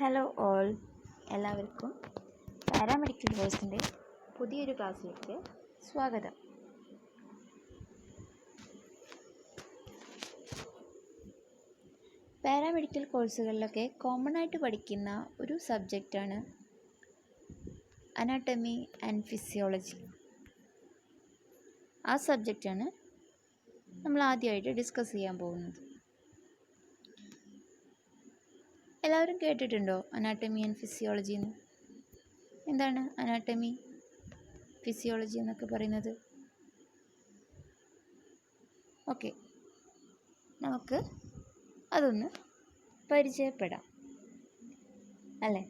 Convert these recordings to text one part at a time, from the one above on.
Hello all, എല്ലാവർക്കും paramedical കോഴ്സിൻ്റെ പുതിയൊരു ക്ലാസ്സിലേക്ക് സ്വാഗതം. പാരാമെഡിക്കൽ കോഴ്സുകളിലൊക്കെ കോമൺ ആയിട്ട് പഠിക്കുന്ന ഒരു സബ്ജക്റ്റാണ് അനാട്ടമി ആൻഡ് ഫിസിയോളജി. ആ സബ്ജക്റ്റാണ് നമ്മൾ ആദ്യമായിട്ട് ഡിസ്കസ് ചെയ്യാൻ പോകുന്നത്. എല്ലാവരും കേട്ടിട്ടുണ്ടോ അനാട്ടമി ആൻഡ് ഫിസിയോളജി എന്ന്? എന്താണ് അനാട്ടമി, ഫിസിയോളജി എന്നൊക്കെ പറയുന്നത്? ഓക്കെ, നമുക്ക് അതൊന്ന് പരിചയപ്പെടാം അല്ലേ?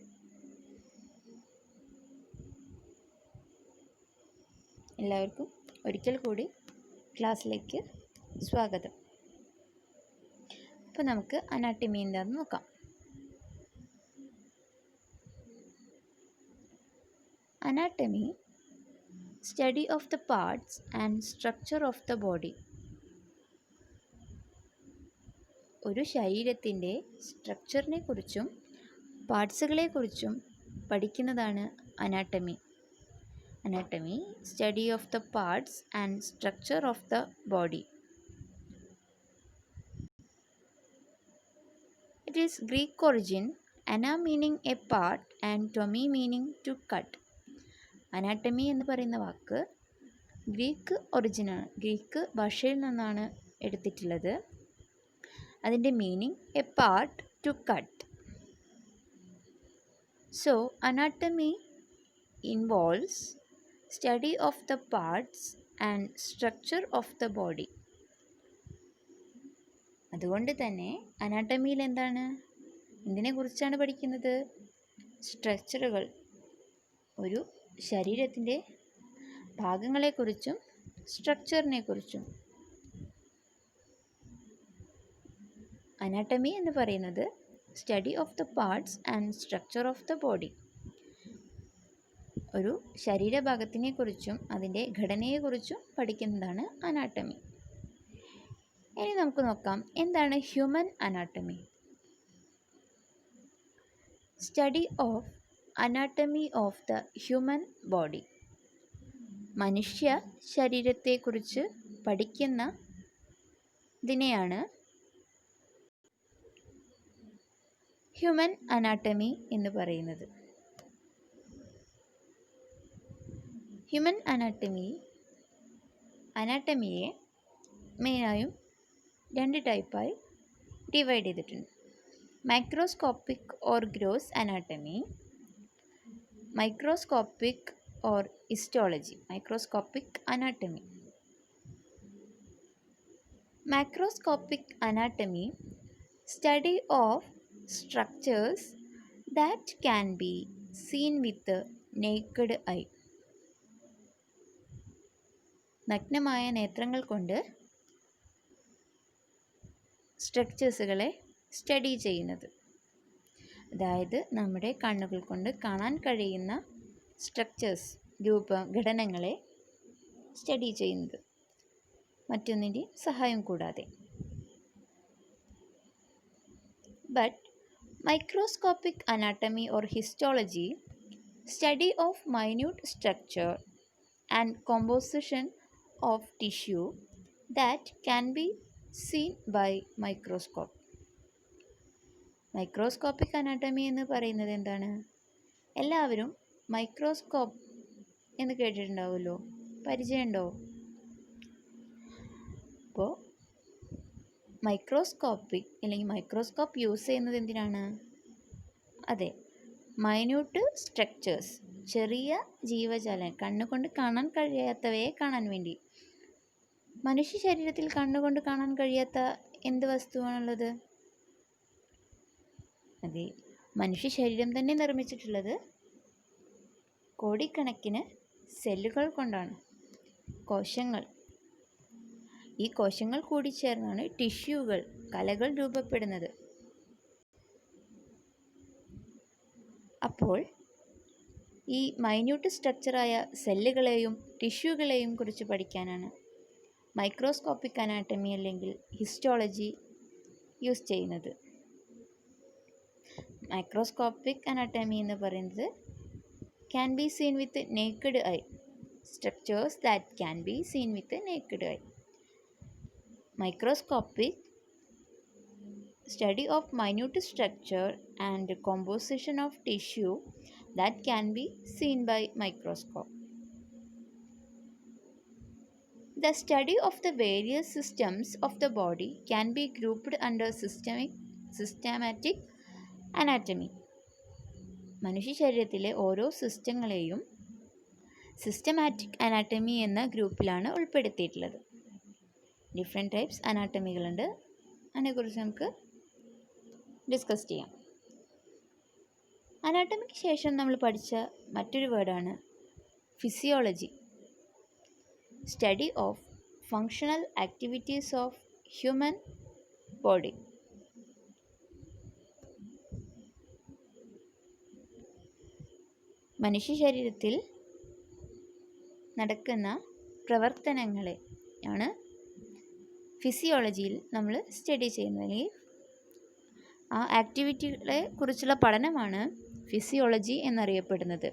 എല്ലാവർക്കും ഒരിക്കൽ കൂടി ക്ലാസ്സിലേക്ക് സ്വാഗതം. അപ്പോൾ നമുക്ക് അനാട്ടമി എന്താണെന്ന് നോക്കാം. Anatomy, study of the parts and structure of the body. ഒരു ശരീരത്തിൻ്റെ സ്ട്രക്ചറിനെ കുറിച്ചും പാർട്സുകളെ കുറിച്ചും പഠിക്കുന്നതാണ് anatomy. Anatomy, study of the parts and structure of the body. It is Greek origin, ana meaning a part and tomi meaning to cut. Anatomy എന്ന് പറയുന്ന വാക്ക് Greek ഒറിജിനാണ്, Greek ഭാഷയിൽ നിന്നാണ് എടുത്തിട്ടുള്ളത്. അതിൻ്റെ meaning A part two cut. So anatomy involves study of the parts and structure of the body. അതുകൊണ്ട് തന്നെ അനാട്ടമിയിൽ എന്തിനെക്കുറിച്ചാണ് പഠിക്കുന്നത്? സ്ട്രക്ചറുകൾ, ഒരു ശരീരത്തിൻ്റെ ഭാഗങ്ങളെക്കുറിച്ചും സ്ട്രക്ചറിനെക്കുറിച്ചും. അനാട്ടമി എന്ന് പറയുന്നത് study of the parts and structure of the body. ഒരു ശരീരഭാഗത്തിനെക്കുറിച്ചും അതിൻ്റെ ഘടനയെക്കുറിച്ചും പഠിക്കുന്നതാണ് അനാട്ടമി. ഇനി നമുക്ക് നോക്കാം, എന്താണ് human anatomy? Study of anatomy of the human body. മനുഷ്യ ശരീരത്തെക്കുറിച്ച് പഠിക്കുന്ന ഇതിനെയാണ് ഹ്യൂമൻ അനാട്ടമി എന്ന് പറയുന്നത്. ഹ്യൂമൻ അനാട്ടമിയെ മെയിനായും 2 ടൈപ്പായി ഡിവൈഡ് ചെയ്തിട്ടുണ്ട്. Microscopic or gross anatomy, microscopic or histology. Microscopic anatomy. Microscopic anatomy, study of structures that can be scene with naked I. നഗ്നമായ നേത്രങ്ങൾ കൊണ്ട് സ്ട്രക്ചേഴ്സുകളെ study ചെയ്യുന്നത്. അതായത് നമ്മുടെ കണ്ണുകൾ കൊണ്ട് കാണാൻ കഴിയുന്ന സ്ട്രക്ചേഴ്സ്, ഘടനകളെ സ്റ്റഡി ചെയ്യുന്നത്, മറ്റൊന്നിൻ്റെ സഹായം കൂടാതെ. But microscopic anatomy or histology, study of minute structure and composition of tissue that can be seen by microscope. Microscopic anatomy എന്ന് പറയുന്നത് എന്താണ്? എല്ലാവരും മൈക്രോസ്കോപ്പ് എന്ന് കേട്ടിട്ടുണ്ടാവുമല്ലോ, പരിചയമുണ്ടോ? അപ്പോൾ മൈക്രോസ്കോപ്പിക് അല്ലെങ്കിൽ മൈക്രോസ്കോപ്പ് യൂസ് ചെയ്യുന്നത് എന്തിനാണ്? അതെ, മൈന്യൂട്ട് സ്ട്രക്ചേഴ്സ്, ചെറിയ ജീവജാലം, കണ്ണുകൊണ്ട് കാണാൻ കഴിയാത്തവയെ കാണാൻ വേണ്ടി. മനുഷ്യ ശരീരത്തിൽ കണ്ണുകൊണ്ട് കാണാൻ കഴിയാത്ത എന്ത് വസ്തുവാണുള്ളത്? അതെ, മനുഷ്യ ശരീരം തന്നെ നിർമ്മിച്ചിട്ടുള്ളത് കോടിക്കണക്കിന് സെല്ലുകൾ കൊണ്ടാണ്, കോശങ്ങൾ. ഈ കോശങ്ങൾ കൂടിച്ചേർന്നാണ് ടിഷ്യൂകൾ, കലകൾ രൂപപ്പെടുന്നത്. അപ്പോൾ ഈ മൈന്യൂട്ട് സ്ട്രക്ചറായ സെല്ലുകളെയും ടിഷ്യൂകളെയും കുറിച്ച് പഠിക്കാനാണ് മൈക്രോസ്കോപ്പിക് അനാട്ടമി അല്ലെങ്കിൽ ഹിസ്റ്റോളജി യൂസ് ചെയ്യുന്നത്. മൈക്രോസ്കോപ്പിക് അനാട്ടമി എന്ന് പറയുന്നത് can be seen with the naked eye. Structures that can be seen with the naked eye. Microscopic study of minute structure and composition of tissue that can be seen by microscope. The study of the various systems of the body can be grouped under systematic anatomy. മനുഷ്യ ശരീരത്തിലെ ഓരോ സിസ്റ്റങ്ങളെയും systematic anatomy എന്ന ഗ്രൂപ്പിലാണ് ഉൾപ്പെടുത്തിയിട്ടുള്ളത്. Different types അനാട്ടമികളുണ്ട്, അതിനെക്കുറിച്ച് നമുക്ക് discuss ചെയ്യാം. അനാട്ടമിക്ക് ശേഷം നമ്മൾ പഠിച്ച മറ്റൊരു വേർഡാണ് physiology. Study of functional activities of human body. മനുഷ്യ ശരീരത്തിൽ നടക്കുന്ന പ്രവർത്തനങ്ങളെ ആണ് ഫിസിയോളജിയിൽ നമ്മൾ സ്റ്റഡി ചെയ്യുന്നത്, അല്ലെങ്കിൽ ആ ആക്ടിവിറ്റികളെ കുറിച്ചുള്ള പഠനമാണ് ഫിസിയോളജി എന്നറിയപ്പെടുന്നത്.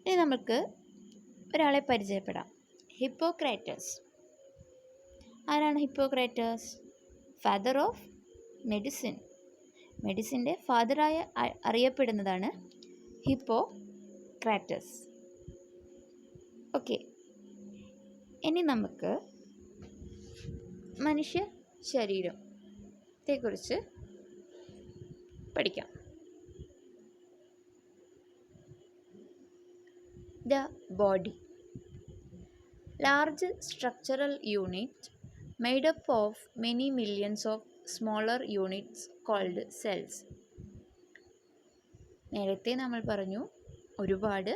ഇനി നമുക്ക് ഒരാളെ പരിചയപ്പെടാം. ഹിപ്പോക്രാറ്റസ്. ആരാണ് ഹിപ്പോക്രാറ്റസ്? Father of medicine. മെഡിസിൻ്റെ ഫാദറായി അറിയപ്പെടുന്നതാണ് ഹിപ്പോക്രാറ്റസ്. ഓക്കെ, ഇനി നമുക്ക് മനുഷ്യ ശരീരത്തെക്കുറിച്ച് പഠിക്കാം. The body, large structural unit made up of many millions of smaller units called cells. നേരത്തെ നമ്മൾ പറഞ്ഞു, ഒരുപാട്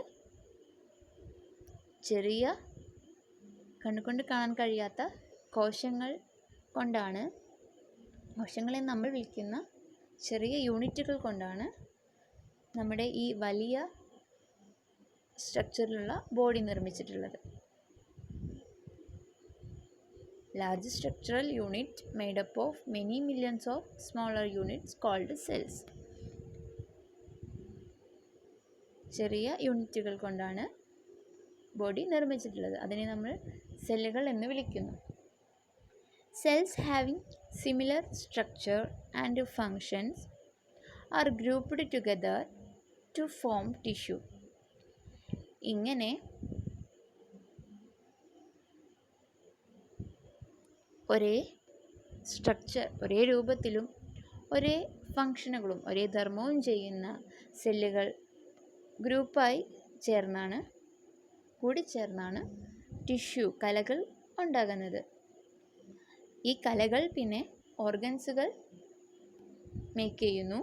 ചെറിയ കണ്ണുകൊണ്ട് കാണാൻ കഴിയാത്ത കോശങ്ങളെ നമ്മൾ വിളിക്കുന്ന ചെറിയ യൂണിറ്റുകൾ കൊണ്ടാണ് നമ്മുടെ ഈ വലിയ സ്ട്രക്ചറിലുള്ള body നിർമ്മിച്ചിട്ടുള്ളത്. Large structural unit made up of many millions of smaller units called cells. ചെറിയ യൂണിറ്റുകൾ കൊണ്ടാണ് ബോഡി നിർമ്മിച്ചിട്ടുള്ളത്. അതിനെ നമ്മൾ സെല്ലുകൾ എന്ന് വിളിക്കുന്നു. Cells having similar structure and functions are grouped together to form tissue. ഇങ്ങനെ ഒരേ സ്ട്രക്ചർ, ഒരേ രൂപത്തിലും ഒരേ ഫങ്ഷനുകളും ഒരേ ധർമ്മവും ചെയ്യുന്ന സെല്ലുകൾ ഗ്രൂപ്പായി കൂടിച്ചേർന്നാണ് ടിഷ്യൂ, കലകൾ ഉണ്ടാകുന്നത്. ഈ കലകൾ പിന്നെ ഓർഗൻസുകൾ മേക്ക് ചെയ്യുന്നു.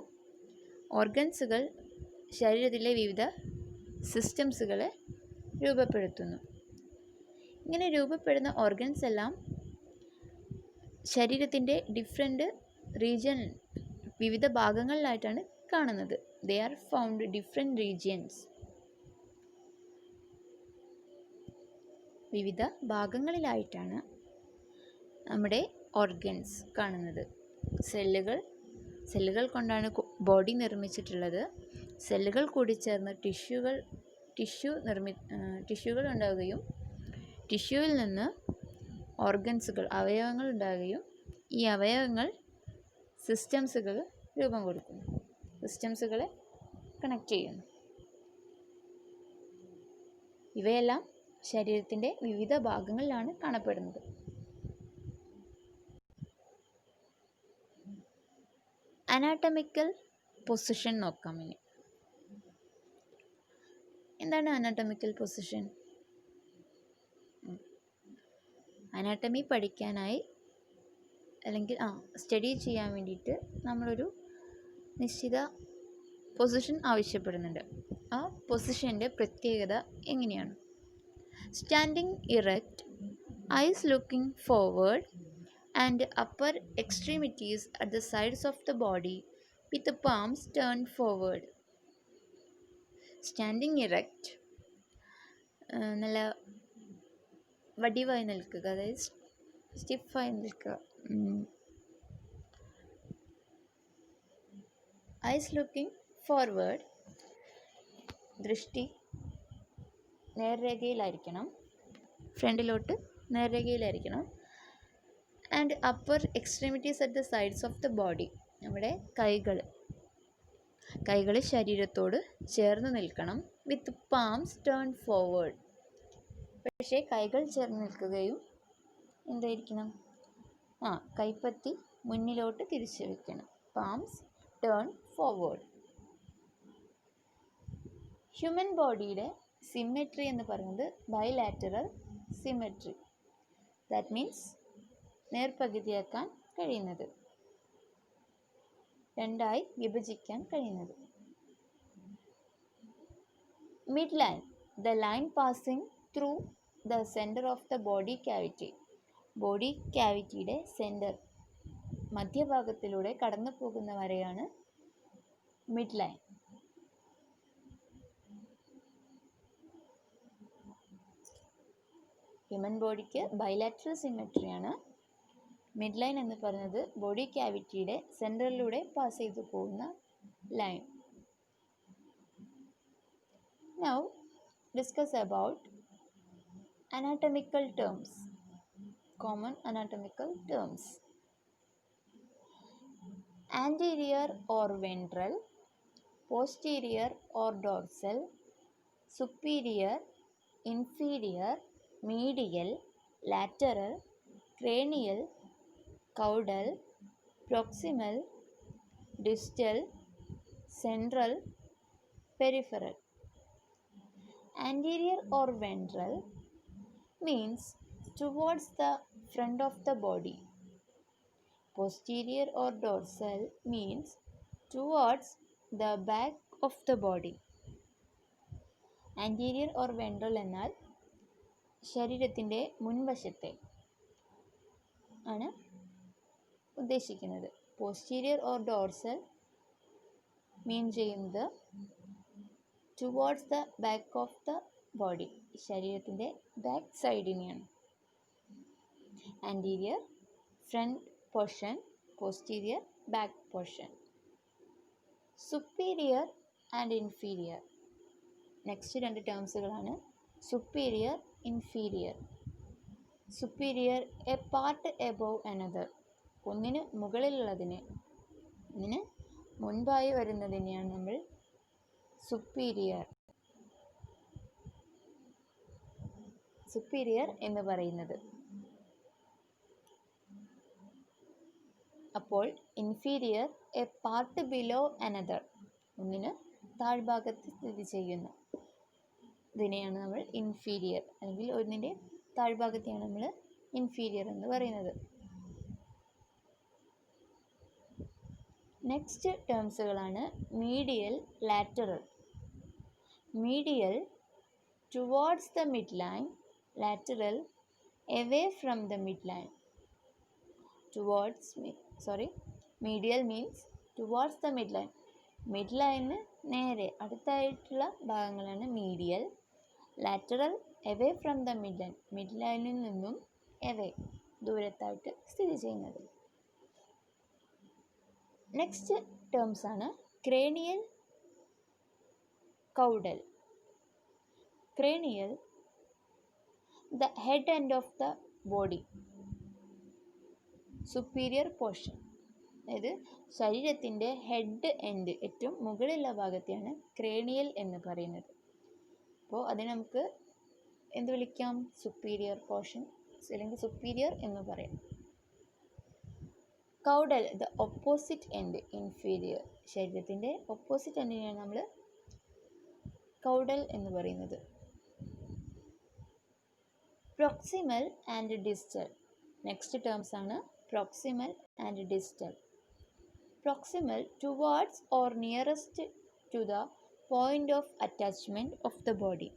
ഓർഗൻസുകൾ ശരീരത്തിലെ വിവിധ സിസ്റ്റംസുകളെ രൂപപ്പെടുത്തുന്നു. ഇങ്ങനെ രൂപപ്പെടുന്ന ഓർഗൻസ് എല്ലാം ശരീരത്തിൻ്റെ ഡിഫറെൻറ്റ് വിവിധ ഭാഗങ്ങളിലായിട്ടാണ് കാണുന്നത്. They are found different regions. വിവിധ ഭാഗങ്ങളിലായിട്ടാണ് നമ്മുടെ ഓർഗൻസ് കാണുന്നത്. സെല്ലുകൾ കൊണ്ടാണ് ബോഡി നിർമ്മിച്ചിട്ടുള്ളത്. സെല്ലുകൾ കൂടിച്ചേർന്ന് ടിഷ്യൂകൾ ഉണ്ടാവുകയും ടിഷ്യൂവിൽ നിന്ന് ഓർഗൻസുകൾ, അവയവങ്ങൾ ഉണ്ടാകുകയും ഈ അവയവങ്ങൾ സിസ്റ്റംസുകൾ രൂപം കൊടുക്കുന്നു, സിസ്റ്റംസുകളെ കണക്ട് ചെയ്യുന്നു. ഇവയെല്ലാം ശരീരത്തിൻ്റെ വിവിധ ഭാഗങ്ങളിലാണ് കാണപ്പെടുന്നത്. അനാട്ടമിക്കൽ പൊസിഷൻ നോക്കാം. ഇനി എന്താണ് അനാട്ടമിക്കൽ പൊസിഷൻ? അനാട്ടമി പഠിക്കാനായി അല്ലെങ്കിൽ സ്റ്റഡി ചെയ്യാൻ വേണ്ടിയിട്ട് നമ്മളൊരു നിശ്ചിത പൊസിഷൻ ആവശ്യപ്പെടുന്നുണ്ട്. ആ പൊസിഷൻ്റെ പ്രത്യേകത എങ്ങനെയാണ്? Standing erect, eyes looking forward and upper extremities at the sides of the body with the palms turned forward. Standing erect, നല്ല വടിവായി നിൽക്കുക, അതായത് സ്റ്റിഫായി നിൽക്കുക. ഐസ് ലുക്കിംഗ് ഫോർവേഡ്, ദൃഷ്ടി നേർരേഖയിലായിരിക്കണം, ഫ്രണ്ടിലോട്ട് നേർരേഖയിലായിരിക്കണം. And upper extremities at the sides of the body, നമ്മുടെ കൈകൾ ശരീരത്തോട് ചേർന്ന് നിൽക്കണം. വിത്ത് പാംസ് ടേൺ ഫോർവേഡ്, പക്ഷേ കൈകൾ ചേർന്ന് നിൽക്കുകയും എന്തായിരിക്കണം, കൈപ്പത്തി മുന്നിലോട്ട് തിരിച്ചു വെക്കണം. Palms turn forward. ഹ്യൂമൻ ബോഡിയുടെ സിമെട്രി എന്ന് പറയുന്നത് ബൈലാറ്ററൽ സിമെട്രി. ദാറ്റ് മീൻസ് നേർപകുതിയാക്കാൻ കഴിയുന്നത്, രണ്ടായി വിഭജിക്കാൻ കഴിയുന്നത്. Mid line, the line passing through the centre of the body cavity. Body ക്യാവിറ്റിയുടെ സെൻറ്റർ, മധ്യഭാഗത്തിലൂടെ കടന്നു പോകുന്ന വരെയാണ് മിഡ് ലൈൻ. ഹ്യൂമൻ ബോഡിക്ക് ബൈലാറ്ററൽ സിമെട്രിയാണ്. മിഡ് ലൈൻ എന്ന് പറയുന്നത് ബോഡി ക്യാവിറ്റിയുടെ സെൻറ്ററിലൂടെ പാസ് ചെയ്തു പോകുന്ന line. Now discuss about anatomical terms, common anatomical terms. Anterior or ventral, posterior or dorsal, superior, inferior, medial, lateral, cranial, caudal, proximal, distal, central, peripheral. Anterior or ventral means towards the front of the body. Posterior or dorsal means towards the back of the body. Anterior or ventral എന്നാൽ ശരീരത്തിൻ്റെ മുൻവശത്തെ ആണ് ഉദ്ദേശിക്കുന്നത്. Posterior or dorsal mean ചെയ്യുന്നത് towards the back of the body, ശരീരത്തിൻ്റെ back സൈഡിനെയാണ്. Anterior front portion, posterior back portion. Superior and inferior, next രണ്ട് ടേംസുകളാണ് superior, inferior. Superior, a part above another, ഒന്നിന് മുകളിലുള്ളതിന്, ഒന്നിന് മുൻപായി വരുന്നതിനെയാണ് നമ്മൾ സുപ്പീരിയർ എന്ന് പറയുന്നത്. അപ്പോൾ inferior, A part below another, ഒന്നിന് താഴ്ഭാഗത്ത് സ്ഥിതി ചെയ്യുന്നു, ഇതിനെയാണ് നമ്മൾ ഇൻഫീരിയർ, അല്ലെങ്കിൽ ഒന്നിൻ്റെ താഴ്ഭാഗത്തെയാണ് നമ്മൾ ഇൻഫീരിയർ എന്ന് പറയുന്നത്. നെക്സ്റ്റ് ടേംസുകളാണ് medial, lateral. Medial towards the mid line, lateral away from the midline. Medial means towards the midline. മിഡ്ലൈനിന് നേരെ അടുത്തായിട്ടുള്ള ഭാഗങ്ങളാണ് medial. Lateral away from the midline, മിഡ്ലൈനിൽ നിന്നും away, ദൂരത്തായിട്ട് സ്ഥിതി ചെയ്യുന്നത്. നെക്സ്റ്റ് ടേംസ് ആണ് cranial, caudal. Cranial, the head end of the body, superior portion, അതായത് ശരീരത്തിൻ്റെ ഹെഡ് എൻഡ്, ഏറ്റവും മുകളിലുള്ള ഭാഗത്തെയാണ് ക്രേനിയൽ എന്ന് പറയുന്നത്. അപ്പോൾ അതിനെ നമുക്ക് എന്ത് വിളിക്കാം, സുപ്പീരിയർ പോർഷൻ അല്ലെങ്കിൽ സുപ്പീരിയർ എന്ന് പറയാം. Caudal, the opposite end, inferior, ശരീരത്തിൻ്റെ ഓപ്പോസിറ്റ് എൻഡിനെയാണ് നമ്മൾ കൗഡൽ എന്ന് പറയുന്നത്. Proximal and distal, next terms ആണ് proximal and distal. Proximal, towards or nearest to the point of attachment of the body.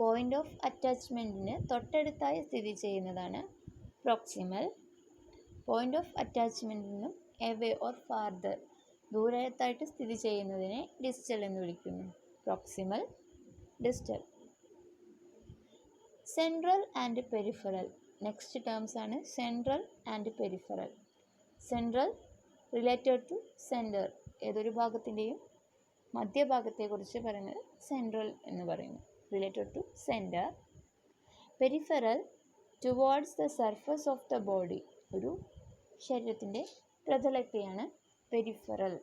Point of അറ്റാച്ച്മെൻറ്റിന് തൊട്ടടുത്തായി സ്ഥിതി ചെയ്യുന്നതാണ് പ്രോക്സിമൽ. പോയിന്റ് ഓഫ് അറ്റാച്ച്മെൻറ്റിൽ നിന്നും എവേ ഓർ ഫാർദർ, ദൂരത്തായിട്ട് സ്ഥിതി ചെയ്യുന്നതിനെ ഡിസ്റ്റൽ എന്ന് വിളിക്കുന്നു. Proximal, distal. Central and peripheral, next terms ആണ് central and peripheral. Central related to centre, ഏതൊരു ഭാഗത്തിൻ്റെയും മധ്യഭാഗത്തെക്കുറിച്ച് പറയുന്നത് സെൻട്രൽ എന്ന് പറയുന്നു, related to centre. Peripheral towards the surface of the body, ഒരു ശരീരത്തിൻ്റെ പ്രതലത്തെയാണ് പെരിഫറൽ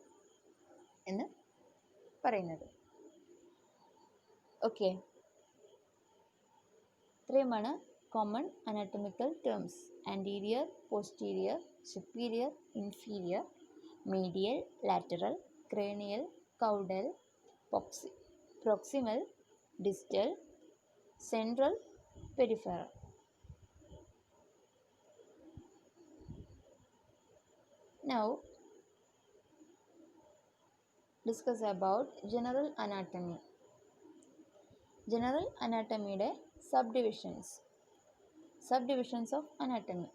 എന്ന് പറയുന്നത്. ഓക്കെ, ഇത്രയുമാണ് common anatomical terms. Anterior, posterior, superior, inferior, medial, lateral, cranial, caudal, proximal, distal, central, peripheral. Now discuss about general anatomy. General anatomy subdivisions of anatomy.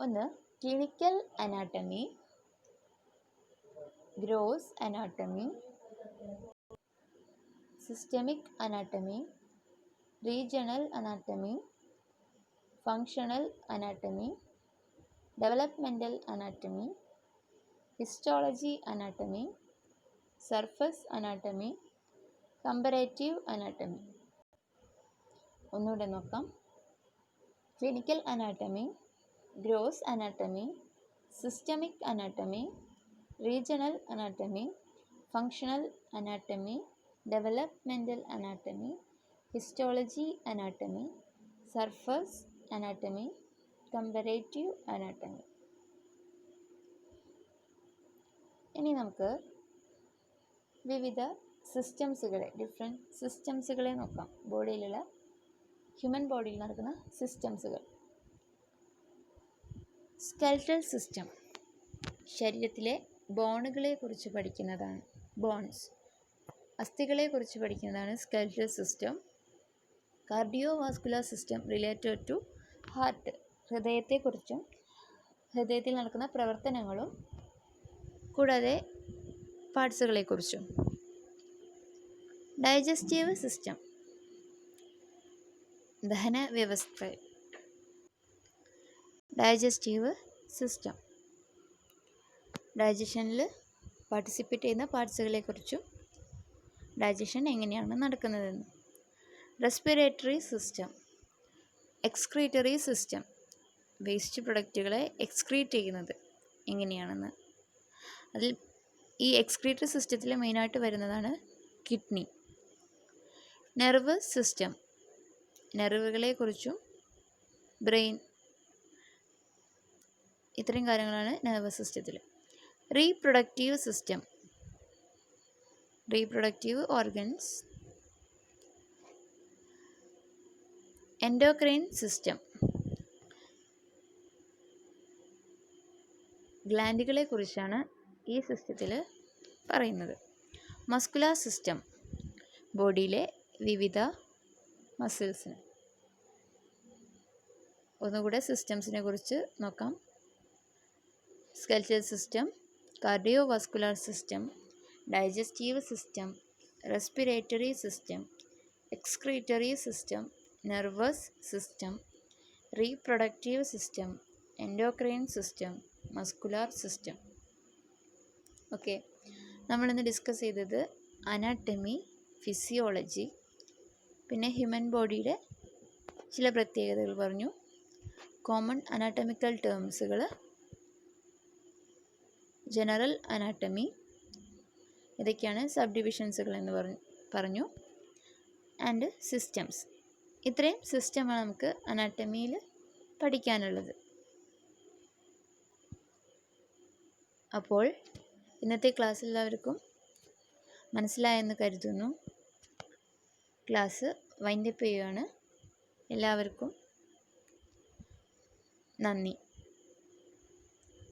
ഒന്ന് clinical anatomy, gross anatomy, systemic anatomy, regional anatomy, functional anatomy, developmental anatomy, histology anatomy, surface anatomy, comparative anatomy. ഒന്നുകൂടെ നോക്കാം. Clinical anatomy, gross anatomy, systemic anatomy, regional anatomy, functional anatomy, developmental anatomy, histology anatomy, surface anatomy, comparative anatomy. ഇനി നമുക്ക് വിവിധ സിസ്റ്റംസുകളെ, different സിസ്റ്റംസുകളെ നോക്കാം. ബോഡിയിലുള്ള, human ബോഡിയിൽ നടക്കുന്ന സിസ്റ്റംസുകൾ. Skeletal system, ശരീരത്തിലെ ബോണുകളെ കുറിച്ച് പഠിക്കുന്നതാണ്. ബോൺസ്, അസ്ഥികളെ കുറിച്ച് പഠിക്കുന്നതാണ് skeletal system. Cardiovascular system related to heart, ഹൃദയത്തെക്കുറിച്ചും ഹൃദയത്തിൽ നടക്കുന്ന പ്രവർത്തനങ്ങളും കൂടാതെ പാർട്സുകളെക്കുറിച്ചും. ഡൈജസ്റ്റീവ് സിസ്റ്റം, ദഹന വ്യവസ്ഥ. ഡൈജസ്റ്റീവ് സിസ്റ്റം ഡൈജഷനിൽ പാർട്ടിസിപ്പേറ്റ് ചെയ്യുന്ന പാർട്സുകളെക്കുറിച്ചും ഡൈജഷൻ എങ്ങനെയാണ് നടക്കുന്നതെന്ന്. Respiratory system, excretory system, waste പ്രൊഡക്റ്റുകളെ എക്സ്ക്രീറ്റ് ചെയ്യുന്നത് എങ്ങനെയാണെന്ന്. അതിൽ ഈ എക്സ്ക്രീറ്ററി സിസ്റ്റത്തിൽ മെയിനായിട്ട് വരുന്നതാണ് കിഡ്നി. നെർവ് സിസ്റ്റം, നെർവുകളെക്കുറിച്ചും ബ്രെയിൻ, ഇത്രയും കാര്യങ്ങളാണ് നെർവസ് സിസ്റ്റത്തിൽ. Reproductive system, reproductive organs. Endocrine system, ഗ്ലാൻഡുകളെ കുറിച്ചാണ് ഈ സിസ്റ്റത്തിൽ പറയുന്നത്. മസ്കുലാർ സിസ്റ്റം, ബോഡിയിലെ വിവിധ മസിൽസിന്. ഒന്നുകൂടെ സിസ്റ്റംസിനെ കുറിച്ച് നോക്കാം. Skeletal system, cardiovascular system, digestive system, respiratory system, excretory system, nervous system, reproductive system, endocrine system, muscular system. Okay, നമ്മളിന്ന് ഡിസ്കസ് ചെയ്തത് അനാട്ടമി, ഫിസിയോളജി, പിന്നെ ഹ്യൂമൻ ബോഡിയുടെ ചില പ്രത്യേകതകൾ പറഞ്ഞു. കോമൺ അനാട്ടമിക്കൽ ടേംസുകൾ, ജനറൽ അനാട്ടമി, ഇതൊക്കെയാണ് സബ് ഡിവിഷൻസുകൾ എന്ന് പറഞ്ഞു. ആൻഡ് സിസ്റ്റംസ്, ഇത്രയും സിസ്റ്റമാണ് നമുക്ക് അനാട്ടമിയിൽ പഠിക്കാനുള്ളത്. അപ്പോൾ ഇന്നത്തെ ക്ലാസ് എല്ലാവർക്കും മനസ്സിലായെന്ന് കരുതുന്നു. ക്ലാസ് വൈൻഡപ്പ് ചെയ്യുകയാണ്. എല്ലാവർക്കും നന്ദി.